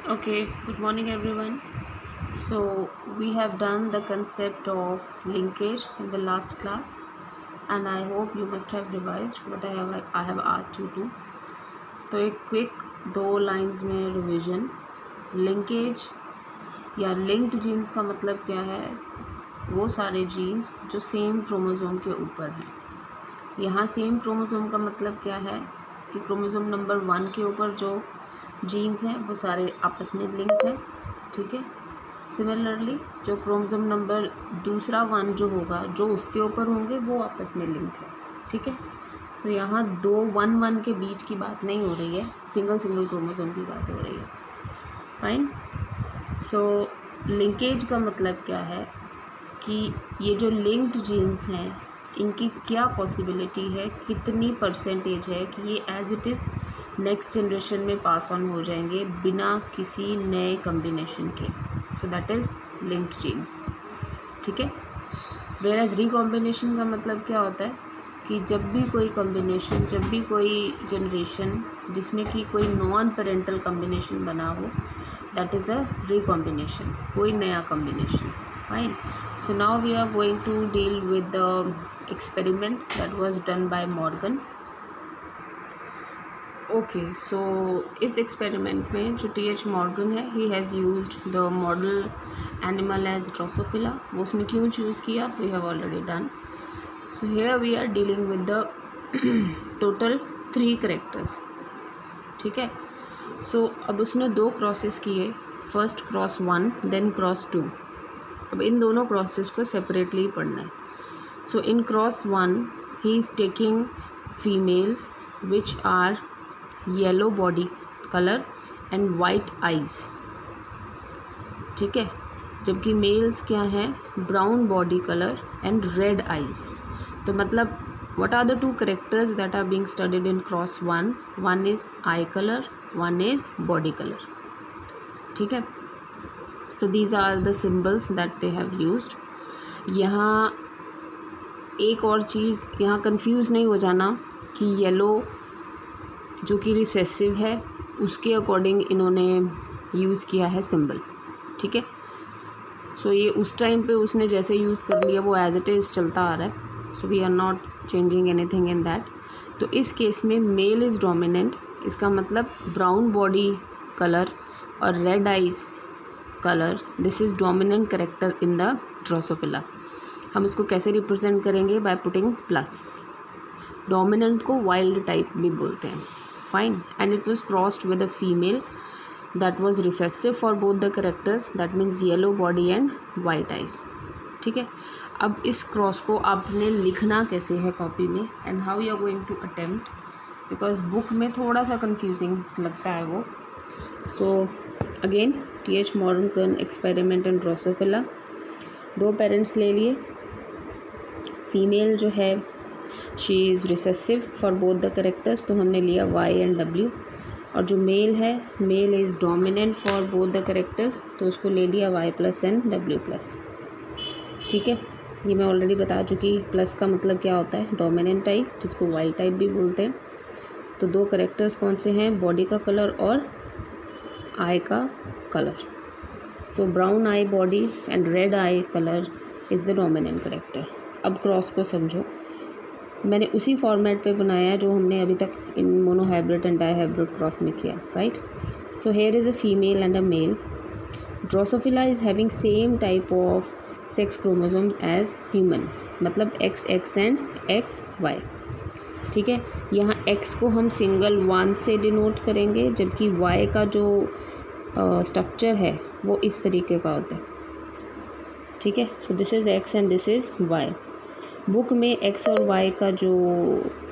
Okay, good morning everyone. So, we have done the concept of linkage in the last class, and I hope you must have revised what I have asked you to. तो एक quick दो lines में revision. Linkage या linked genes का मतलब क्या है? वो सारे जीन्स जो सेम क्रोमोसोम के ऊपर हैं. यहाँ सेम क्रोमोसोम का मतलब क्या है कि क्रोमोसोम नंबर 1 के ऊपर जो जीन्स हैं वो सारे आपस में लिंक्ड हैं. ठीक है. सिमिलरली जो क्रोमोसोम नंबर दूसरा 1 जो होगा जो उसके ऊपर होंगे वो आपस में लिंक है. ठीक है. तो यहाँ 2 1 1 के बीच की बात नहीं हो रही है, सिंगल क्रोमोसोम की बात हो रही है. फाइन. सो लिंकेज का मतलब क्या है कि ये जो लिंक्ड जीन्स हैं इनकी क्या पॉसिबिलिटी है, कितनी परसेंटेज है कि ये as it is next generation में पास ऑन हो जाएंगे बिना किसी नए कम्बिनेशन के. So that is linked genes. ठीक है. वेयर एज रिकॉम्बिनेशन का मतलब क्या होता है कि जब भी कोई कॉम्बिनेशन, जब भी कोई जनरेशन जिसमें कि कोई नॉन पेरेंटल कॉम्बिनेशन बना हो, दैट इज़ अ रिकॉम्बिनेशन, कोई नया combination. Fine. So now we are going to deal with the experiment that was done by Morgan. Okay, so इस experiment में जो T.H. Morgan है, he has used the model animal as Drosophila. वो उसने क्यों choose किया? We have already done. So here we are dealing with the total 3 characters. ठीक है. So अब उसने 2 crosses किए, first cross 1 then cross 2. अब इन दोनों क्रॉसेस को सेपरेटली पढ़ना है. So in cross 1 he is taking females which are yellow body colour and white eyes. ठीक है. जबकि मेल्स क्या हैं? Brown body colour and red eyes. तो मतलब what are the 2 characters that are being studied in cross 1? One is eye colour, one is body colour. ठीक है. So these are the symbols that they have used. यहाँ एक और चीज़, यहाँ confuse नहीं हो जाना कि येलो जो कि रिसेसिव है उसके अकॉर्डिंग इन्होंने यूज़ किया है सिंबल. ठीक है. सो ये उस टाइम पे उसने जैसे यूज़ कर लिया वो एज इट इज़ चलता आ रहा है. So we are not changing anything in that. तो इस केस में मेल इज़ डोमिनेंट. इसका मतलब ब्राउन बॉडी कलर और red eyes colour, this is dominant character in the drosophila. हम इसको कैसे रिप्रेजेंट करेंगे? By putting plus. डोमिनेंट को वाइल्ड टाइप भी बोलते हैं. Fine. And it was crossed with a female that was recessive for both the characters, that means yellow body and white eyes. ठीक है. अब इस क्रॉस को आपने लिखना कैसे है कॉपी में and how you are going to attempt, because book में थोड़ा सा कन्फ्यूजिंग लगता है वो. So again T.H. Morgan experiment and drosophila. 2 parents ले लिए. फीमेल जो है she is recessive for both the characters, तो हमने लिया Y एंड W. और जो मेल है, mail is dominant for both the characters, तो उसको ले लिया Y plus and W plus. ठीक है. ये मैं ऑलरेडी बता चुकी. प्लस का मतलब क्या होता है? डोमिनेंट टाइप, जिसको Y टाइप भी बोलते हैं. तो 2 करेक्टर्स कौन से हैं? बॉडी का कलर और आई का colour. So brown I body and red I colour is the dominant character. अब क्रॉस को समझो. मैंने उसी फॉर्मेट पे बनाया है जो हमने अभी तक इन मोनोहाइब्रिड एंड डाईहाइब्रिड क्रॉस में किया. Right. So here is a female and a male. Drosophila is having same type of sex chromosomes as human, मतलब XX एंड XY. ठीक है. यहाँ X को हम सिंगल 1 से डिनोट करेंगे, जबकि Y का जो स्ट्रक्चर है वो इस तरीके का होता है. ठीक है. सो this is X and this is Y. Book में X और Y का जो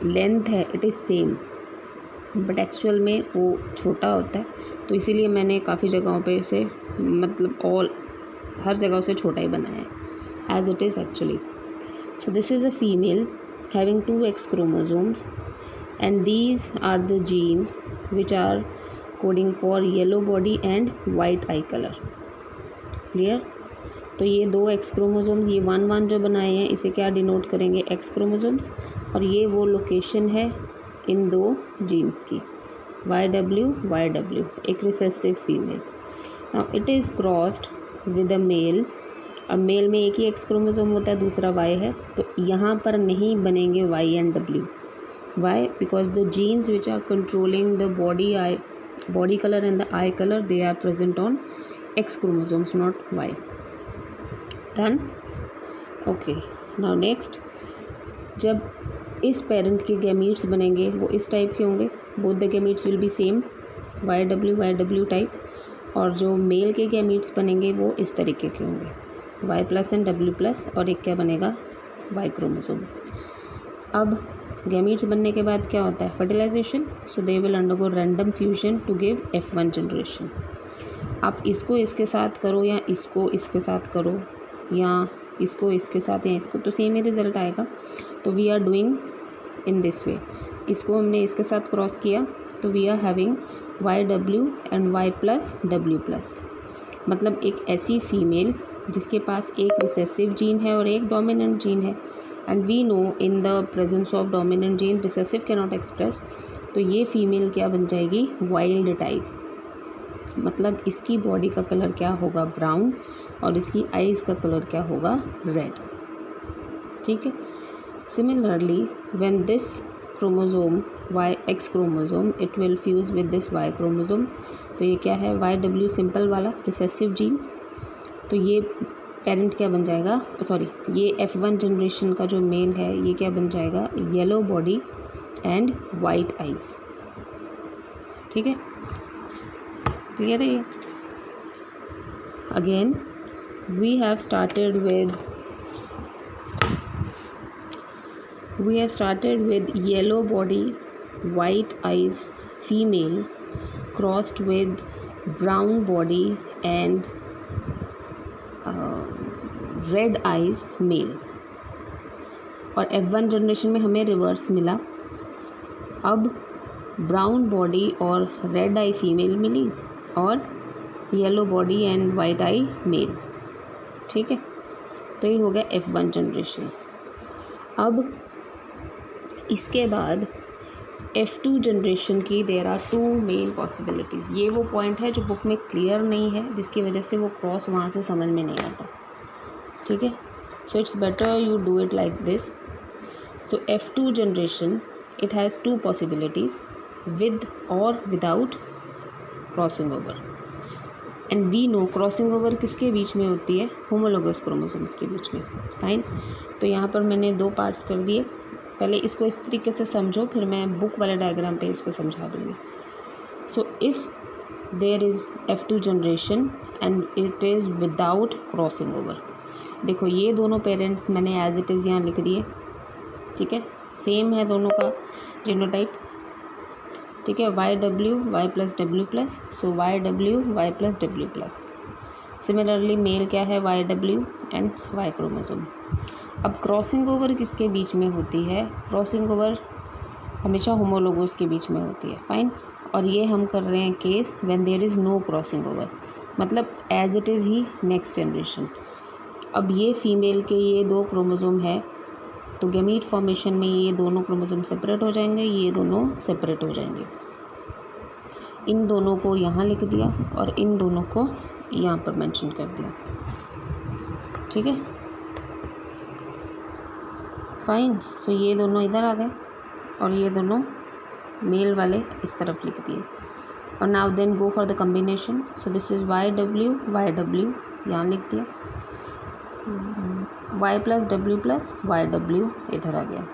लेंथ है it is same, but actual में वो छोटा होता है. तो इसीलिए मैंने काफ़ी जगहों पे इसे मतलब हर जगह उसे छोटा ही बनाया है as it is actually. So this is a female having 2 X chromosomes and these are the genes which are coding for yellow body and white eye color. Clear? तो ये 2 X chromosomes, ये 1 जो बनाए हैं इसे क्या डिनोट करेंगे? X chromosomes. और ये वो लोकेशन है इन 2 जीन्स की. YW, एक recessive female. Now it is crossed with a male. अब मेल में एक ही एक्स क्रोमोसोम होता है, दूसरा वाई है, तो यहाँ पर नहीं बनेंगे Y and W. Why? Because the genes which are controlling the body color and the eye color, they are present on X chromosomes, not Y. Done? Okay. Now next, जब इस पेरेंट के gametes बनेंगे वो इस type के होंगे. Both the gametes will be same, YW type. और जो मेल के गैमीट्स बनेंगे वो इस तरीके के होंगे, Y+ एंड W+, और एक क्या बनेगा, Y क्रोमोसोम. अब गैमीट्स बनने के बाद क्या होता है, fertilisation. So they will undergo random fusion to give F1 generation. आप इसको इसके साथ करो या इसको इसके साथ करो या इसको इसके साथ या इसको, तो सेम ही रिजल्ट आएगा. तो we are doing in this way. इसको हमने इसके साथ क्रॉस किया तो we are having YW and Y+W+. मतलब एक ऐसी फीमेल जिसके पास एक रिसेसिव जीन है और एक डोमिनेंट जीन है. And we know in the presence of dominant gene recessive can not express. तो ये फीमेल क्या बन जाएगी, वाइल्ड टाइप. मतलब इसकी बॉडी का कलर क्या होगा, ब्राउन, और इसकी आईज़ का कलर क्या होगा, रेड. ठीक है. Similarly when this chromosome X chromosome it will fuse with this Y chromosome. तो ये क्या है, YW सिंपल वाला रिसेसिव जीन्स. तो ये पेरेंट क्या बन जाएगा, सॉरी, ये F1 जनरेशन का जो मेल है ये क्या बन जाएगा, yellow body and white eyes. ठीक है, क्लियर है ये. Again we have started with yellow body white eyes female crossed with brown body and red eyes male. और F1 जनरेशन में हमें रिवर्स मिला. अब ब्राउन बॉडी और रेड आई फीमेल मिली और yellow body and white eye male. ठीक है, तो ये हो गया F1 जनरेशन. अब इसके बाद F2 जनरेशन की देयर आर 2 मेन पॉसिबिलिटीज़. ये वो पॉइंट है जो बुक में क्लियर नहीं है, जिसकी वजह से वो क्रॉस वहाँ से समझ में नहीं आता. ठीक है, so it's better you do it like this. So F2 generation it has 2 possibilities, with और without crossing over. And we know crossing over किसके बीच में होती है, होमोलोगस क्रोमोसोम्स के बीच में. फाइन. तो यहाँ पर मैंने 2 पार्ट्स कर दिए. पहले इसको इस तरीके से समझो, फिर मैं बुक वाले डायग्राम पे इसको समझा दूँगी. So if there is F2 generation and it is without crossing over. देखो ये दोनों पेरेंट्स मैंने एज इट इज़ यहाँ लिख दिए. ठीक है, सेम है दोनों का जीनोटाइप. ठीक है, YW Y+W+. सो YW Y+W+. सिमिलरली मेल क्या है, YW एंड Y क्रोमोसोम. अब क्रॉसिंग ओवर किसके बीच में होती है, क्रॉसिंग ओवर हमेशा होमोलोगोस के बीच में होती है. फाइन. और ये हम कर रहे हैं case when there is no crossing over, मतलब एज इट इज़ ही नेक्स्ट जनरेशन. अब ये फीमेल के ये 2 क्रोमोसोम है, तो गैमीट फॉर्मेशन में ये दोनों क्रोमोसोम सेपरेट हो जाएंगे, ये दोनों सेपरेट हो जाएंगे. इन दोनों को यहाँ लिख दिया और इन दोनों को यहाँ पर मेंशन कर दिया. ठीक है, फाइन. सो ये दोनों इधर आ गए और ये दोनों मेल वाले इस तरफ लिख दिए. और now then go for the combination. So this is YW यहाँ लिख दिया, Y+W+, YW इधर आ गया.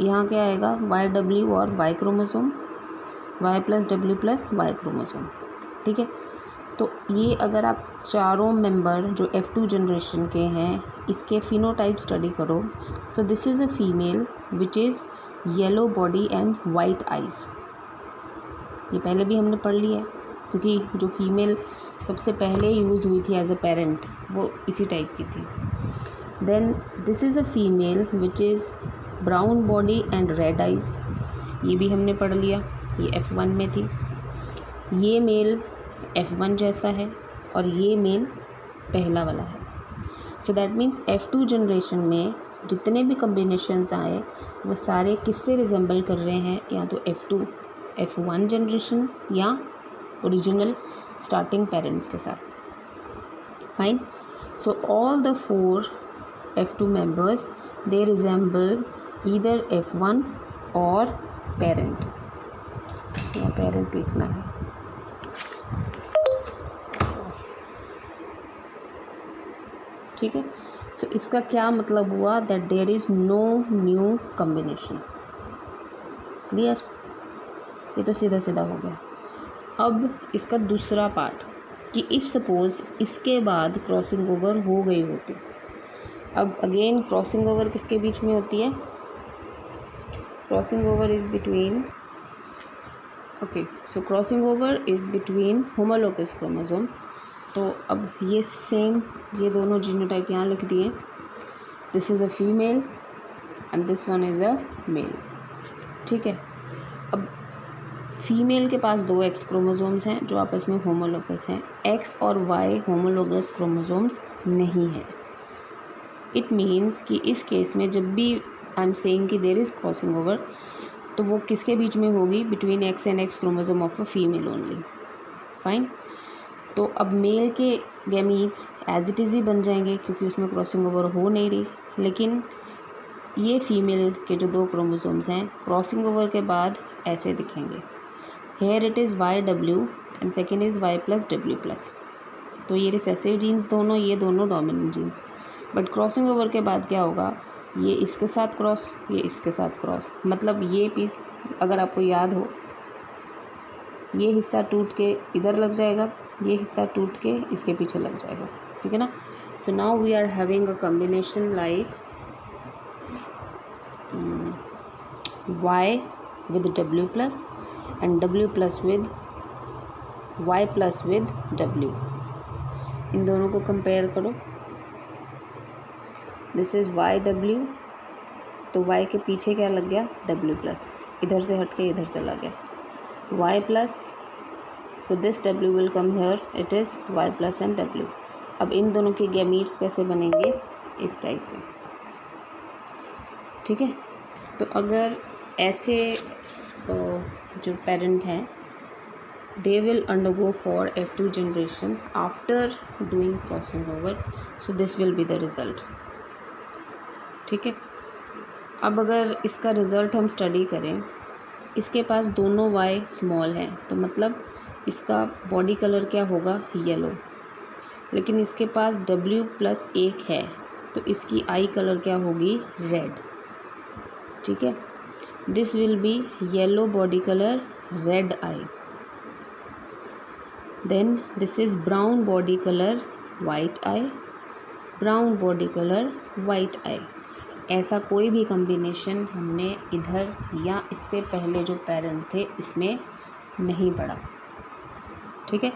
यहाँ क्या आएगा, YW और Y chromosome, Y+W+, Y chromosome. ठीक है, तो ये अगर आप चारों मेंबर जो F2 जनरेशन के हैं इसके फिनोटाइप स्टडी करो. सो this is a female which is yellow body and white eyes. ये पहले भी हमने पढ़ लिया है, क्योंकि जो फीमेल सबसे पहले यूज़ हुई थी एज अ पेरेंट वो इसी टाइप की थी. Then this is a female which is brown body and red eyes. ये भी हमने पढ़ लिया, ये F1 में थी. ये मेल F1 जैसा है और ये मेल पहला वाला है. So that means F2 generation में जितने भी कम्बिनेशंस आए वो सारे किससे रिजेंबल कर रहे हैं, या तो F2 F1 जनरेशन या ओरिजिनल स्टार्टिंग पेरेंट्स के साथ. Fine. So all the 4 F2 members they resemble either F1 और पेरेंट. या पेरेंट लिखना है. ठीक है. सो इसका क्या मतलब हुआ? That there is no new combination. Clear? ये तो सीधा सीधा हो गया. अब इसका दूसरा पार्ट कि इफ़ सपोज़ इसके बाद क्रॉसिंग ओवर हो गई होती. अब अगेन क्रॉसिंग ओवर किसके बीच में होती है? Crossing over is between crossing over is between homologous chromosomes. तो अब ये सेम ये दोनों जीनोटाइप यहाँ लिख दिए. This is a female and this one is a male. ठीक है. अब फीमेल के पास 2 X क्रोमोसोम्स हैं जो आपस में होमोलोगस हैं. X और Y होमोलोगस क्रोमोसोम्स नहीं है. इट मीन्स कि इस केस में जब भी आई एम सेइंग कि देयर इज़ क्रॉसिंग ओवर तो वो किसके बीच में होगी? Between X and X chromosome of a female only. Fine. तो अब मेल के गैमीट्स एज इट इज़ ही बन जाएंगे क्योंकि उसमें क्रॉसिंग ओवर हो नहीं रही. लेकिन ये फीमेल के जो 2 क्रोमोसोम्स हैं क्रॉसिंग ओवर के बाद ऐसे दिखेंगे. Here it is YW and second is Y+W+. तो ये रिसेसिव जीन्स दोनों, ये दोनों dominant genes. But crossing over के बाद क्या होगा? ये इसके साथ क्रॉस, ये इसके साथ क्रॉस. मतलब ये पीस अगर आपको याद हो ये हिस्सा टूट के इधर लग जाएगा, ये हिस्सा टूट के इसके पीछे लग जाएगा. ठीक है ना. So now we are having a combination like Y with W+ and W+ with Y+ with W. इन दोनों को कंपेयर करो. This is YW. तो Y के पीछे क्या लग गया? W+. इधर से हट के इधर चला गया. Y+. So this W will come here. It is Y+ and W. अब इन दोनों के गैमीट्स कैसे बनेंगे? इस टाइप के. ठीक है. तो अगर ऐसे जो पेरेंट हैं they will undergo for F2 generation after doing crossing over. So this will be the result. ठीक है. अब अगर इसका रिज़ल्ट हम स्टडी करें, इसके पास दोनों Y स्मॉल हैं तो मतलब इसका बॉडी कलर क्या होगा? येलो. लेकिन इसके पास W+ 1 है तो इसकी आई कलर क्या होगी? रेड. ठीक है. This will be yellow body colour, red I. Then this is brown body color, white eye, brown body color, white eye. ऐसा कोई भी कम्बिनेशन हमने इधर या इससे पहले जो पेरेंट थे इसमें नहीं पढ़ा. ठीक है.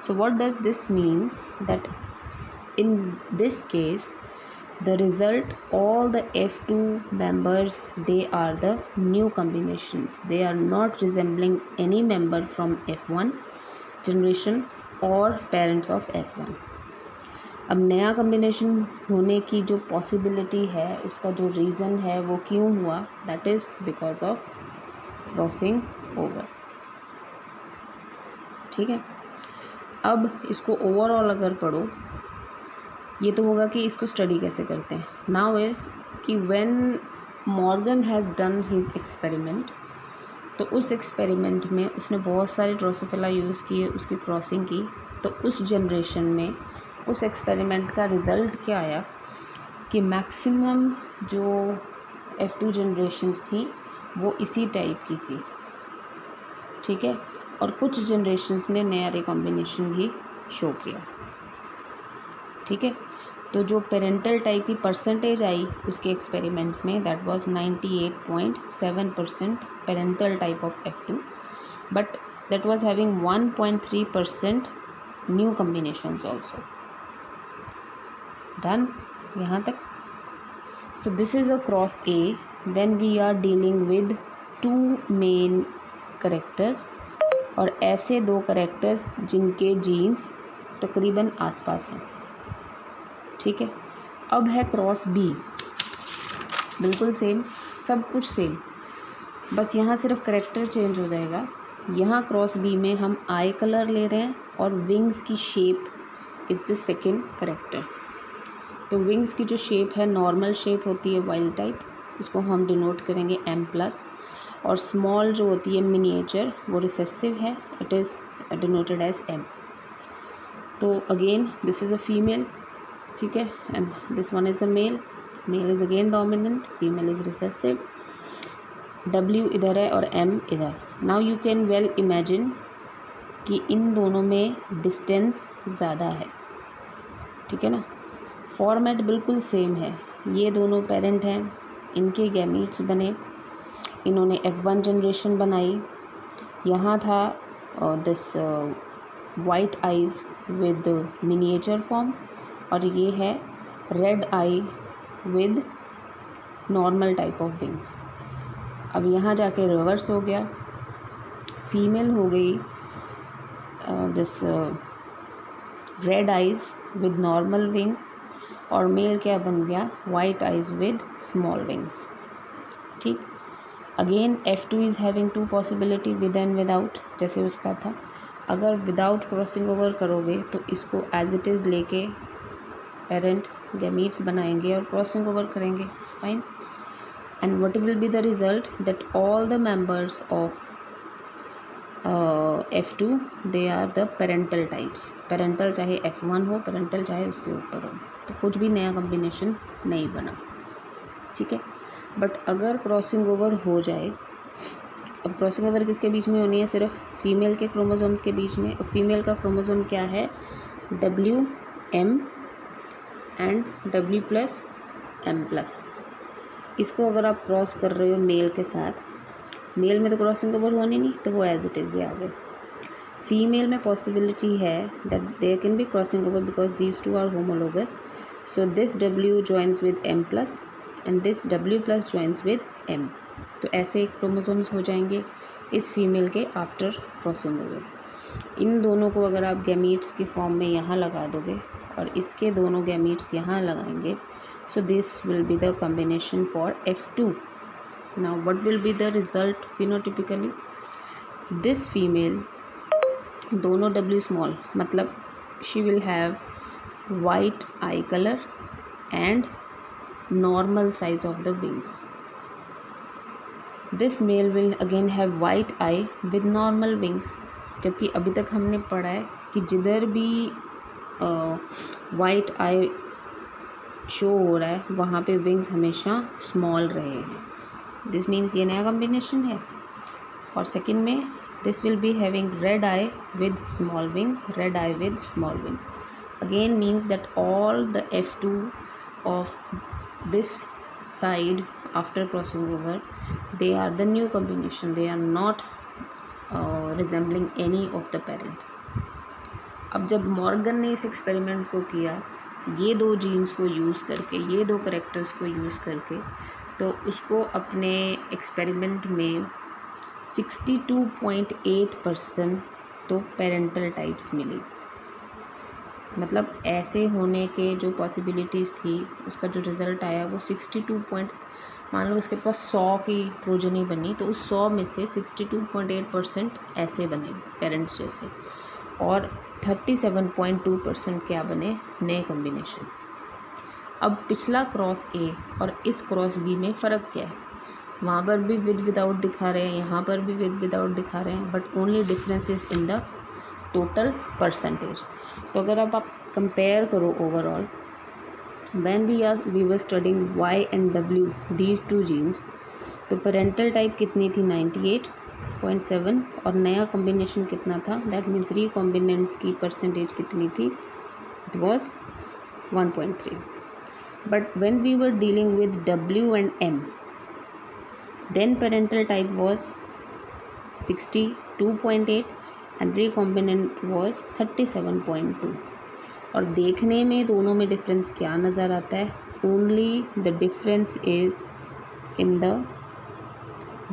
So what does this mean? That in this case the result all the F2 members they are the new combinations. They are not resembling any member from F1 generation और पेरेंट्स ऑफ F1. अब नया combination होने की जो possibility है उसका जो reason है वो क्यों हुआ? That is because of crossing over. ठीक है. अब इसको ओवरऑल अगर पढ़ो ये तो होगा कि इसको स्टडी कैसे करते हैं. नाउ इज़ कि when Morgan has done his experiment तो उस एक्सपेरिमेंट में उसने बहुत सारे ड्रोसोफिला यूज़ किए, उसकी क्रॉसिंग की. तो उस जनरेशन में उस एक्सपेरिमेंट का रिज़ल्ट क्या आया कि मैक्सिमम जो F2 जनरेशन्स थी वो इसी टाइप की थी. ठीक है. और कुछ जनरेशन्स ने नया रिकॉम्बिनेशन भी शो किया. ठीक है. तो जो पेरेंटल टाइप की परसेंटेज आई उसके एक्सपेरिमेंट्स में that was 98.7% parental type of F2 but that was having 1.3% new combinations also. Done यहाँ तक. So this is a cross A when we are dealing with 2 main characters और ऐसे 2 characters जिनके jeans तकरीबन आसपास हैं. ठीक है. अब है क्रॉस B. बिल्कुल सेम, सब कुछ सेम, बस यहाँ सिर्फ करेक्टर चेंज हो जाएगा. यहाँ क्रॉस बी में हम आई कलर ले रहे हैं और विंग्स की shape is the second character. तो विंग्स की जो शेप है नॉर्मल शेप होती है वाइल्ड टाइप, उसको हम डिनोट करेंगे M+, और स्मॉल जो होती है मिनिएचर वो रिसेसिव है, it is denoted as M। तो again this is a female, ठीक है, and this one is a male. Male is again dominant, female is recessive. W इधर है और M इधर। Now you can well imagine कि इन दोनों में डिस्टेंस ज़्यादा है, ठीक है ना। फॉर्मेट बिल्कुल सेम है, ये दोनों पेरेंट हैं, इनके गैमीट्स बने, इन्होंने F1 जनरेशन बनाई। यहाँ था this white eyes with miniature form, और ये है red eye with normal type of wings. अब यहाँ जाके रिवर्स हो गया, फीमेल हो गई this red eyes with normal wings, और मेल क्या बन गया, white eyes with small wings, ठीक। Again F2 is having two possibility, with and without, जैसे उसका था। अगर विदाउट क्रॉसिंग ओवर करोगे तो इसको एज इट इज़ लेके पेरेंट गैमीट्स बनाएंगे और क्रॉसिंग ओवर करेंगे, fine. And what will be the result, that all the members of F2 they are the parental types. Parental चाहे F1 हो, पेरेंटल चाहे उसके ऊपर हो, तो कुछ भी नया कॉम्बिनेशन नहीं बना, ठीक है। बट अगर क्रॉसिंग ओवर हो जाए, अब क्रॉसिंग ओवर किसके बीच में होनी है, सिर्फ फीमेल के क्रोमोसोम्स के बीच में। और फीमेल का क्रोमोसोम क्या है, WM एंड W+M+। इसको अगर आप क्रॉस कर रहे हो मेल के साथ, मेल में तो क्रॉसिंग ओवर होनी नहीं, तो वो एज इट इज़ ही आ गए। फीमेल में पॉसिबिलिटी है that there can be crossing over because these two are homologous, so this W joins with M+ and this W+ joins with M। तो ऐसे क्रोमोसोम्स हो जाएंगे इस फीमेल के आफ्टर क्रॉसिंग ओवर। इन दोनों को अगर आप गैमीट्स की फॉर्म में यहाँ लगा दोगे और इसके दोनों गैमीट्स यहाँ लगाएंगे, so this will be the combination for F2. Now what will be the result phenotypically? This female, दोनों W small, मतलब she will have white eye color and normal size of the wings. This male will again have white eye with normal wings. जबकि अभी तक हमने पढ़ा है कि जिधर भी वाइट आई शो हो रहा है वहाँ पे विंग्स हमेशा स्मॉल रहे हैं। दिस मीन्स ये नया कॉम्बिनेशन है। और सेकंड में this will be having red eye with small wings, red eye with small wings, again means that all the F2 of this side after crossing over, they are the new combination, they are not resembling any of the parent. अब जब Morgan ने इस experiment को किया, ये दो jeans को use करके, ये दो करेक्टर्स को यूज़ करके, तो उसको अपने एक्सपेरिमेंट में 62.8% तो पेरेंटल टाइप्स मिली। मतलब ऐसे होने के जो पॉसिबिलिटीज़ थी, उसका जो रिज़ल्ट आया वो 62 मान लो इसके पास 100 की प्रोजनी बनी, तो उस 100 में से 62.8% ऐसे बने पेरेंट्स जैसे, और 37.2% क्या बने, नए कॉम्बिनेशन। अब पिछला क्रॉस ए और इस क्रॉस बी में फ़र्क क्या है, वहाँ पर भी विद विदाउट दिखा रहे हैं, यहाँ पर भी विद विदाउट दिखा रहे हैं, but only difference is in the total percentage. तो अगर आप कंपेयर करो overall, when we were studying Y and W these two genes, तो पेरेंटल टाइप कितनी थी 98.7, और नया कॉम्बिनेशन कितना था, दैट मीन्स रिकॉम्बिनेंट्स की परसेंटेज कितनी थी, it was 1.3। But when we were dealing with W and M, then parental type was 62.8 and recombinant was 37.2। और देखने में दोनों में डिफरेंस क्या नज़र आता है, only the difference is in the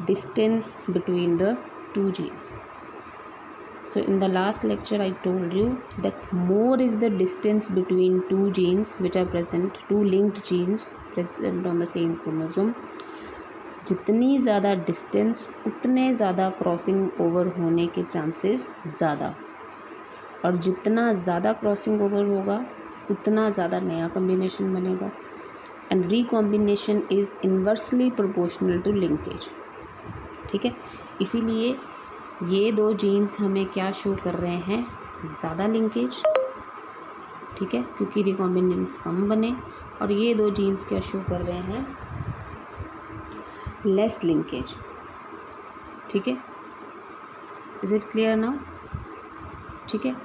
distance between the two genes. So in the last lecture I told you that more is the distance between two genes which are present, two linked genes present on the same chromosome, जितनी ज़्यादा distance उतने ज़्यादा crossing over होने के chances ज़्यादा, और जितना ज़्यादा क्रॉसिंग ओवर होगा उतना ज़्यादा नया कॉम्बिनेशन बनेगा। And recombination is inversely proportional to linkage. ठीक है, इसीलिए ये दो जीन्स हमें क्या शो कर रहे हैं, ज़्यादा लिंकेज। ठीक है, क्योंकि रिकॉम्बिनेंट्स कम बने, और ये दो जीन्स क्या शो कर रहे हैं, लेस लिंकेज। ठीक है, इज इट क्लियर नाउ? ठीक है,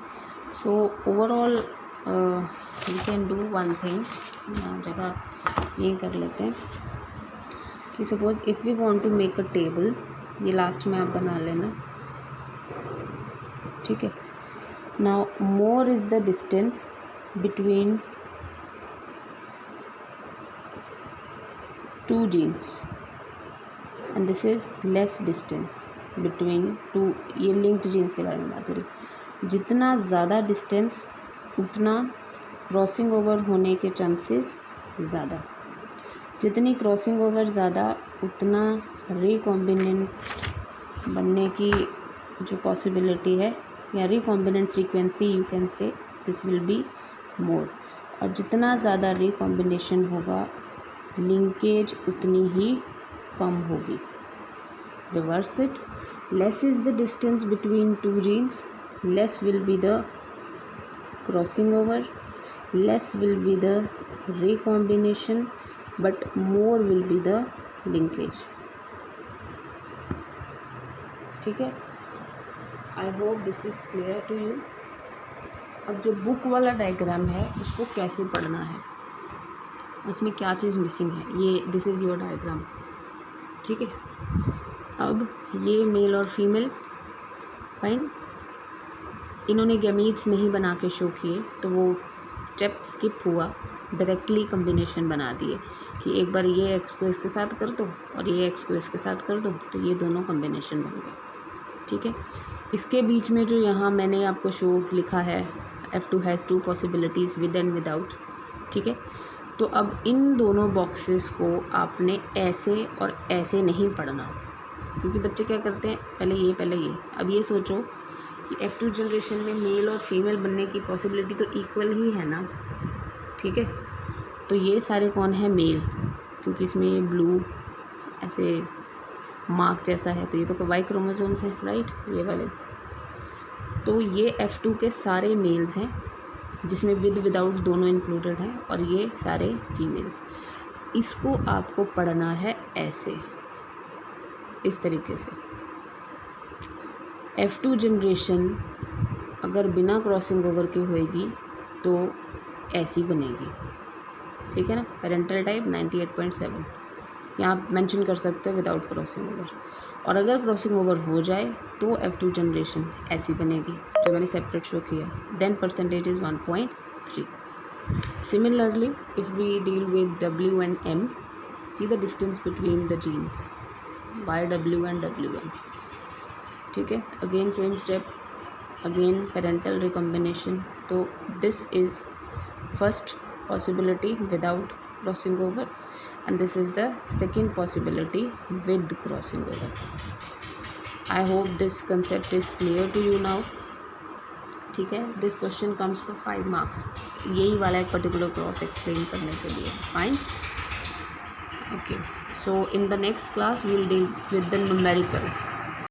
so overall we can do one thing, जगह ये कर लेते हैं कि suppose if we want to make a table, ये लास्ट में आप बना लेना। ठीक है, now more is the distance between two genes and this is less distance between two, ये लिंक्ड जीन्स के बारे में बात करें। जितना ज़्यादा डिस्टेंस उतना क्रॉसिंग ओवर होने के चांसेस ज़्यादा, जितनी क्रॉसिंग ओवर ज़्यादा उतना रिकॉम्बिनेंट बनने की जो पॉसिबिलिटी है, या recombinant frequency you can say, this will be more. और जितना ज़्यादा रिकॉम्बिनेशन होगा लिंकेज उतनी ही कम होगी। Reverse it, less is the distance between two genes, less will be the crossing over, less will be the recombination, but more will be the linkage। ठीक है, I hope this is clear to you. अब जो book वाला diagram है उसको कैसे पढ़ना है, उसमें क्या चीज़ मिसिंग है, ये दिस इज़ योर डायग्राम। ठीक है, अब ये मेल और फीमेल, फाइन, इन्होंने गैमीट्स नहीं बना के शो किए तो वो स्टेप स्किप हुआ, डायरेक्टली कम्बिनेशन बना दिए कि एक बार ये एक्स को इसके साथ कर दो और ये एक्स को इसके साथ कर दो, तो ये दोनों कम्बिनेशन बन गए। ठीक है, इसके बीच में जो यहाँ मैंने आपको शो लिखा है F2 has to possibilities with and without. ठीक है, तो अब इन दोनों बॉक्सेस को आपने ऐसे और ऐसे नहीं पढ़ना, क्योंकि बच्चे क्या करते हैं, पहले ये पहले ये। अब ये सोचो कि F2 जनरेशन में मेल और फीमेल बनने की पॉसिबिलिटी तो इक्वल ही है ना। ठीक है, तो ये सारे कौन है, मेल, क्योंकि इसमें ये ब्लू ऐसे मार्क जैसा है, तो ये तो वाई क्रोमोसोम्स हैं, राइट, ये वाले। तो ये F2 के सारे मेल्स हैं, जिसमें विद विदाउट दोनों इंक्लूडेड हैं, और ये सारे फीमेल्स। इसको आपको पढ़ना है ऐसे, इस तरीके से। F2 जनरेशन अगर बिना क्रॉसिंग ओवर के होएगी तो ऐसी बनेगी। ठीक है ना, पेरेंटल टाइप 98.7 यहाँ आप मेंशन कर सकते हो विदाउट क्रॉसिंग ओवर। और अगर क्रॉसिंग ओवर हो जाए तो F2 जनरेशन ऐसी बनेगी, जो मैंने सेपरेट शो किया। Then percentage is 1.3। Similarly if we deal with W and M, see the distance between the genes YW and WM। ठीक है, again same step, again parental recombination. तो this is first possibility without crossing over and this is the second possibility with crossing over। I hope this concept is clear to you now। ठीक है, this question comes for 5 marks, यही वाला एक particular cross explain करने के लिए। fine, okay, so in the next class we will deal with the numericals।